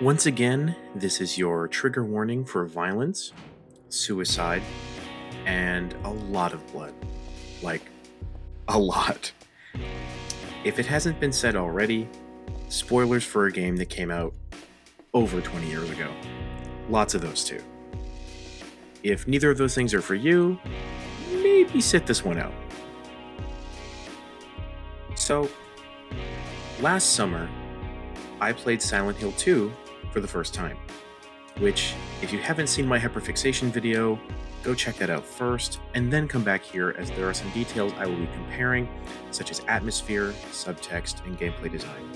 Once again, this is your trigger warning for violence, suicide, and a lot of blood. Like, a lot. If it hasn't been said already, spoilers for a game that came out over 20 years ago. Lots of those too. If neither of those things are for you, maybe sit this one out. So, last summer, I played Silent Hill 2 for the first time, which, if you haven't seen my hyperfixation video, go check that out first, and then come back here as there are some details I will be comparing, such as atmosphere, subtext, and gameplay design.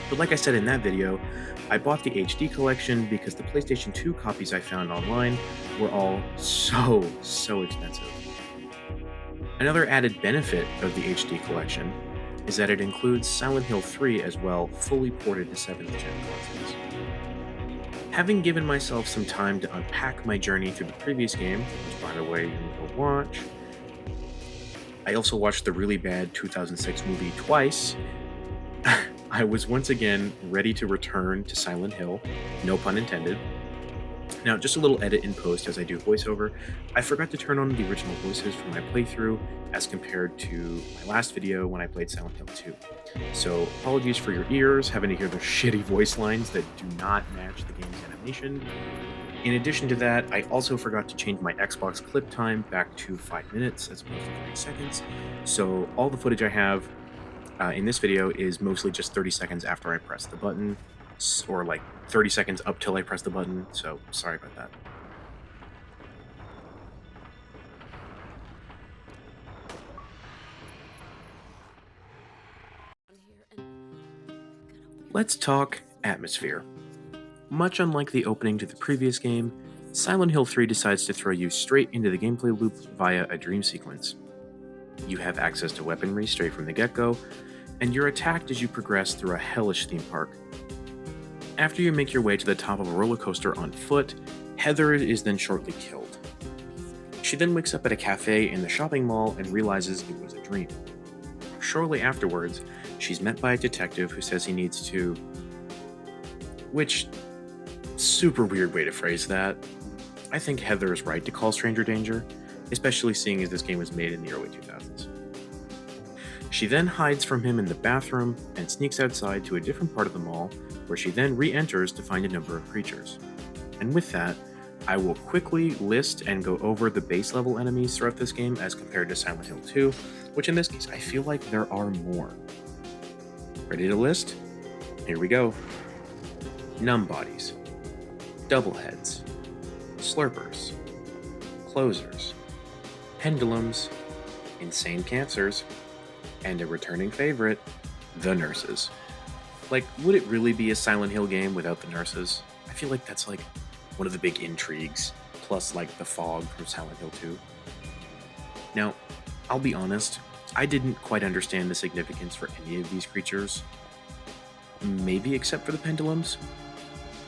But like I said in that video, I bought the HD collection because the PlayStation 2 copies I found online were all so expensive. Another added benefit of the HD collection is that it includes Silent Hill 3 as well, fully ported to 7th gen consoles. Having given myself some time to unpack my journey through the previous game, which by the way, you can go watch, I also watched the really bad 2006 movie twice. I was once again ready to return to Silent Hill, no pun intended. Now, just a little edit in post as I do voiceover, I forgot to turn on the original voices for my playthrough as compared to my last video when I played Silent Hill 2. So apologies for your ears having to hear the shitty voice lines that do not match the game's animation. In addition to that, I also forgot to change my Xbox clip time back to 5 minutes as opposed to 30 seconds. So all the footage I have in this video is mostly just 30 seconds after I press the button, or like 30 seconds up till I press the button, so sorry about that. Let's talk atmosphere. Much unlike the opening to the previous game, Silent Hill 3 decides to throw you straight into the gameplay loop via a dream sequence. You have access to weaponry straight from the get-go, and you're attacked as you progress through a hellish theme park. After you make your way to the top of a roller coaster on foot, Heather is then shortly killed. She then wakes up at a cafe in the shopping mall and realizes it was a dream. Shortly afterwards, she's met by a detective who says he needs to... Which, super weird way to phrase that. I think Heather is right to call stranger danger, especially seeing as this game was made in the early 2000s. She then hides from him in the bathroom and sneaks outside to a different part of the mall, where she then re-enters to find a number of creatures. And with that, I will quickly list and go over the base level enemies throughout this game as compared to Silent Hill 2, which in this case I feel like there are more. Ready to list? Here we go. Numb bodies, double heads, slurpers, closers, pendulums, insane cancers, and a returning favorite, the nurses. Like, would it really be a Silent Hill game without the nurses? I feel like that's like one of the big intrigues, plus like the fog from Silent Hill 2. Now, I'll be honest, I didn't quite understand the significance for any of these creatures. Maybe except for the pendulums?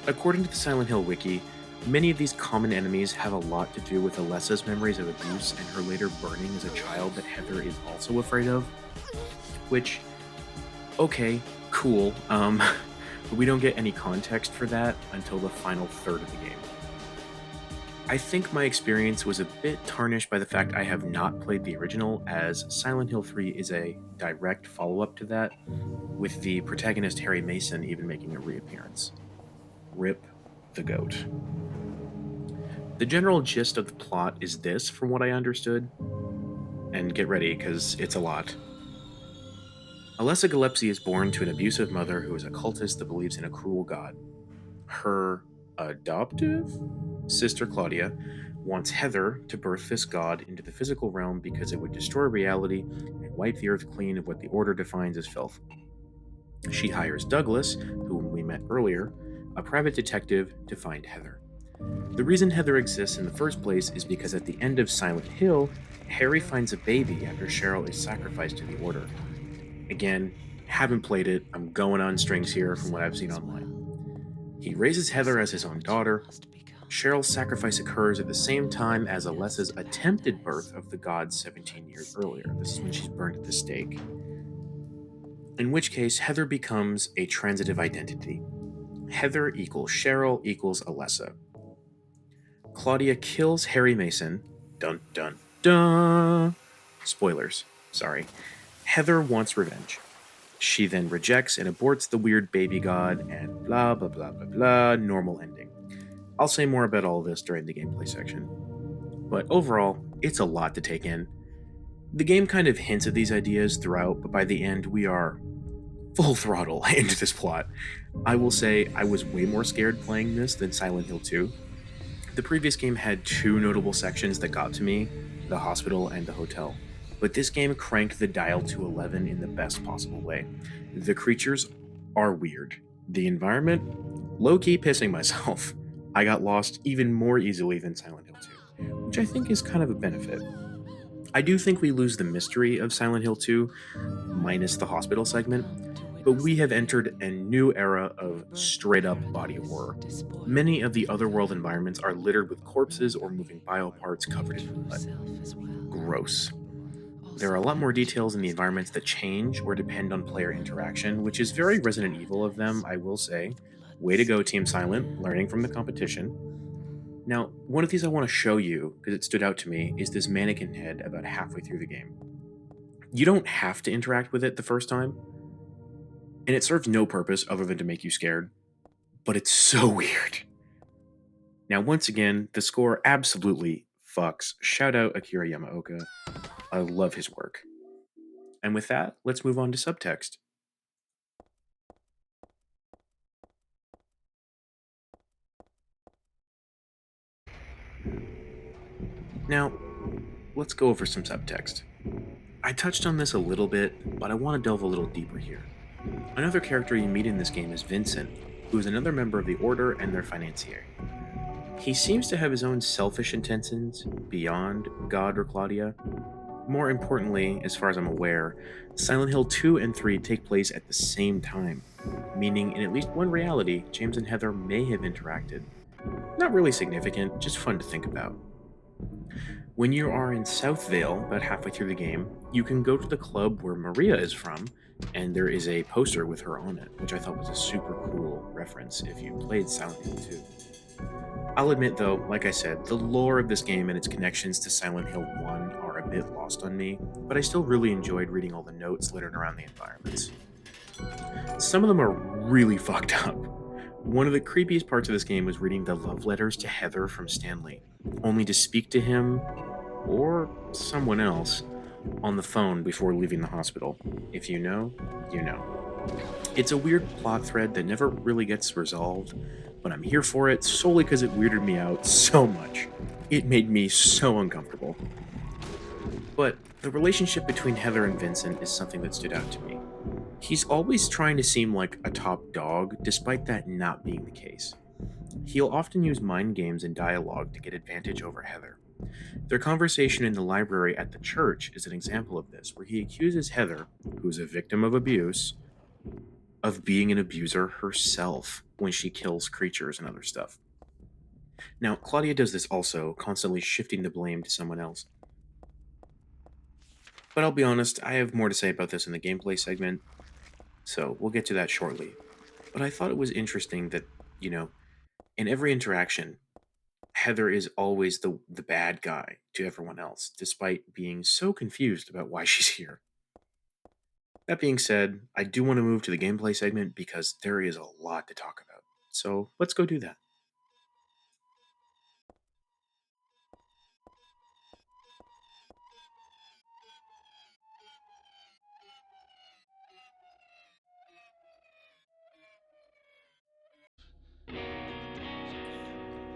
According to the Silent Hill wiki, many of these common enemies have a lot to do with Alessa's memories of abuse and her later burning as a child that Heather is also afraid of. Which, okay, cool, but we don't get any context for that until the final third of the game. I think my experience was a bit tarnished by the fact I have not played the original, as Silent Hill 3 is a direct follow-up to that, with the protagonist Harry Mason even making a reappearance. Rip the goat. The general gist of the plot is this, from what I understood, and get ready, because it's a lot. Alessa Gillespie is born to an abusive mother who is a cultist that believes in a cruel god. Her adoptive sister Claudia wants Heather to birth this god into the physical realm because it would destroy reality and wipe the earth clean of what the Order defines as filth. She hires Douglas, whom we met earlier, a private detective, to find Heather. The reason Heather exists in the first place is because at the end of Silent Hill, Harry finds a baby after Cheryl is sacrificed to the Order. Again, haven't played it, I'm going on strings here from what I've seen online. He raises Heather as his own daughter. Cheryl's sacrifice occurs at the same time as Alessa's attempted birth of the god 17 years earlier. This is when she's burned at the stake. In which case, Heather becomes a transitive identity. Heather equals Cheryl equals Alessa. Claudia kills Harry Mason. Dun dun dun. Spoilers, sorry. Heather wants revenge. She then rejects and aborts the weird baby god, and blah blah blah blah blah, normal ending. I'll say more about all this during the gameplay section. But overall, it's a lot to take in. The game kind of hints at these ideas throughout, but by the end, we are full throttle into this plot. I will say I was way more scared playing this than Silent Hill 2. The previous game had two notable sections that got to me, the hospital and the hotel. But this game cranked the dial to 11 in the best possible way. The creatures are weird. The environment, low-key pissing myself. I got lost even more easily than Silent Hill 2, which I think is kind of a benefit. I do think we lose the mystery of Silent Hill 2, minus the hospital segment, but we have entered a new era of straight-up body horror. Many of the otherworld environments are littered with corpses or moving bioparts covered in blood. Gross. There are a lot more details in the environments that change or depend on player interaction, which is very Resident Evil of them, I will say. Way to go, Team Silent, learning from the competition. Now, one of these I want to show you, because it stood out to me, is this mannequin head about halfway through the game. You don't have to interact with it the first time, and it serves no purpose other than to make you scared, but it's so weird. Now, once again, the score absolutely fucks. Shout out Akira Yamaoka. I love his work. And with that, let's move on to Subtext. Now, let's go over some subtext. I touched on this a little bit, but I want to delve a little deeper here. Another character you meet in this game is Vincent, who is another member of the Order and their financier. He seems to have his own selfish intentions beyond God or Claudia. More importantly, as far as I'm aware, Silent Hill 2 and 3 take place at the same time, meaning in at least one reality, James and Heather may have interacted. Not really significant, just fun to think about. When you are in South Vale, about halfway through the game, you can go to the club where Maria is from, and there is a poster with her on it, which I thought was a super cool reference if you played Silent Hill 2. I'll admit though, like I said, the lore of this game and its connections to Silent Hill 1 are a bit lost on me, but I still really enjoyed reading all the notes littered around the environments. Some of them are really fucked up. One of the creepiest parts of this game was reading the love letters to Heather from Stanley, only to speak to him, or someone else, on the phone before leaving the hospital. If you know, you know. It's a weird plot thread that never really gets resolved, but I'm here for it solely because it weirded me out so much. It made me so uncomfortable. But the relationship between Heather and Vincent is something that stood out to me. He's always trying to seem like a top dog, despite that not being the case. He'll often use mind games and dialogue to get advantage over Heather. Their conversation in the library at the church is an example of this, where he accuses Heather, who's a victim of abuse, of being an abuser herself when she kills creatures and other stuff. Now, Claudia does this also, constantly shifting the blame to someone else. But I'll be honest, I have more to say about this in the gameplay segment, so we'll get to that shortly. But I thought it was interesting that, in every interaction, Heather is always the bad guy to everyone else, despite being so confused about why she's here. That being said, I do want to move to the gameplay segment because there is a lot to talk about. So let's go do that.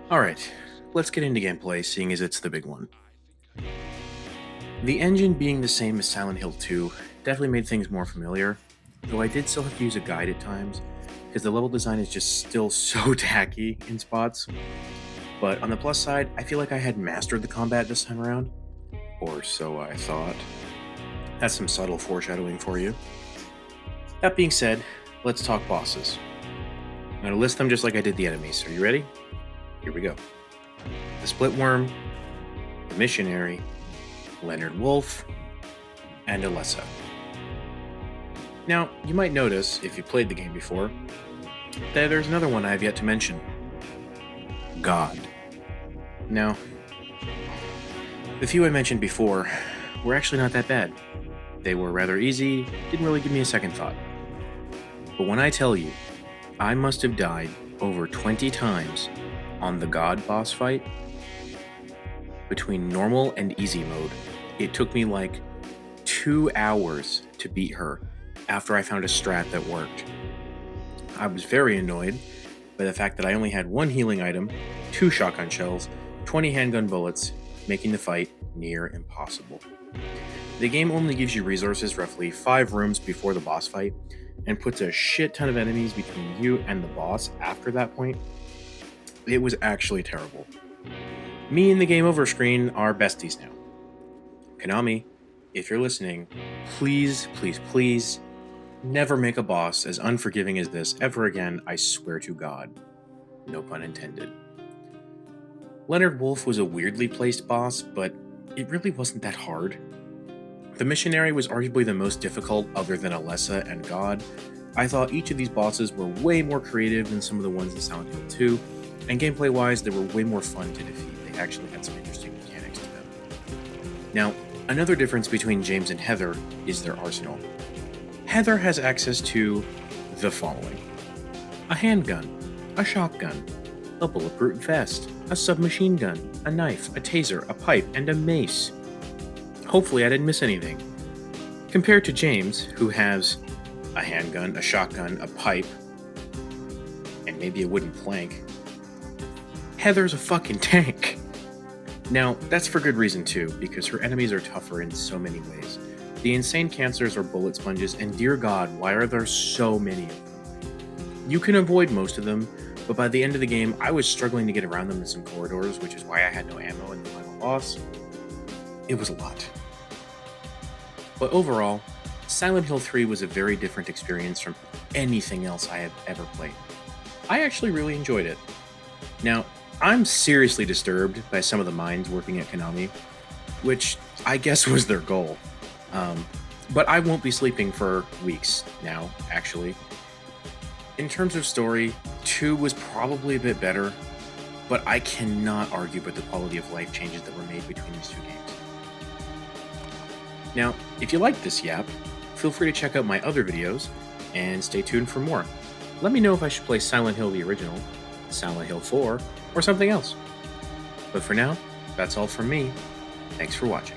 Alright, let's get into gameplay, seeing as it's the big one. The engine being the same as Silent Hill 2 definitely made things more familiar, though I did still have to use a guide at times, because the level design is just still so tacky in spots. But on the plus side, I feel like I had mastered the combat this time around. Or so I thought. That's some subtle foreshadowing for you. That being said, let's talk bosses. I'm going to list them just like I did the enemies. Are you ready? Here we go. The Split Worm, the Missionary, Leonard Wolf, and Alessa. Now, you might notice, if you played the game before, There's another one I have yet to mention. God. Now, the few I mentioned before were actually not that bad. They were rather easy, didn't really give me a second thought. But when I tell you, I must have died over 20 times on the God boss fight, between normal and easy mode, it took me like 2 hours to beat her after I found a strat that worked. I was very annoyed by the fact that I only had 1 healing item, 2 shotgun shells, 20 handgun bullets, making the fight near impossible. The game only gives you resources roughly 5 rooms before the boss fight, and puts a shit ton of enemies between you and the boss after that point. It was actually terrible. Me and the game over screen are besties now. Konami, if you're listening, please, please, please, never make a boss as unforgiving as this ever again, I swear to God. No pun intended. Leonard Wolf was a weirdly placed boss, but it really wasn't that hard. The missionary was arguably the most difficult other than Alessa and God. I thought each of these bosses were way more creative than some of the ones in Silent Hill 2, and gameplay-wise, they were way more fun to defeat. They actually had some interesting mechanics to them. Now, another difference between James and Heather is their arsenal. Heather has access to the following: a handgun, a shotgun, a bulletproof vest, a submachine gun, a knife, a taser, a pipe, and a mace. Hopefully I didn't miss anything. Compared to James, who has a handgun, a shotgun, a pipe, and maybe a wooden plank, Heather's a fucking tank. Now, that's for good reason too, because her enemies are tougher in so many ways. The insane cancers are bullet sponges, and dear God, why are there so many of them? You can avoid most of them, but by the end of the game, I was struggling to get around them in some corridors, which is why I had no ammo in the final boss. It was a lot. But overall, Silent Hill 3 was a very different experience from anything else I have ever played. I actually really enjoyed it. Now, I'm seriously disturbed by some of the minds working at Konami, which I guess was their goal. But I won't be sleeping for weeks now, actually. In terms of story, 2 was probably a bit better, but I cannot argue with the quality of life changes that were made between these 2 games. Now, if you like this yap, feel free to check out my other videos, and stay tuned for more. Let me know if I should play Silent Hill the original, Silent Hill 4, or something else. But for now, that's all from me. Thanks for watching.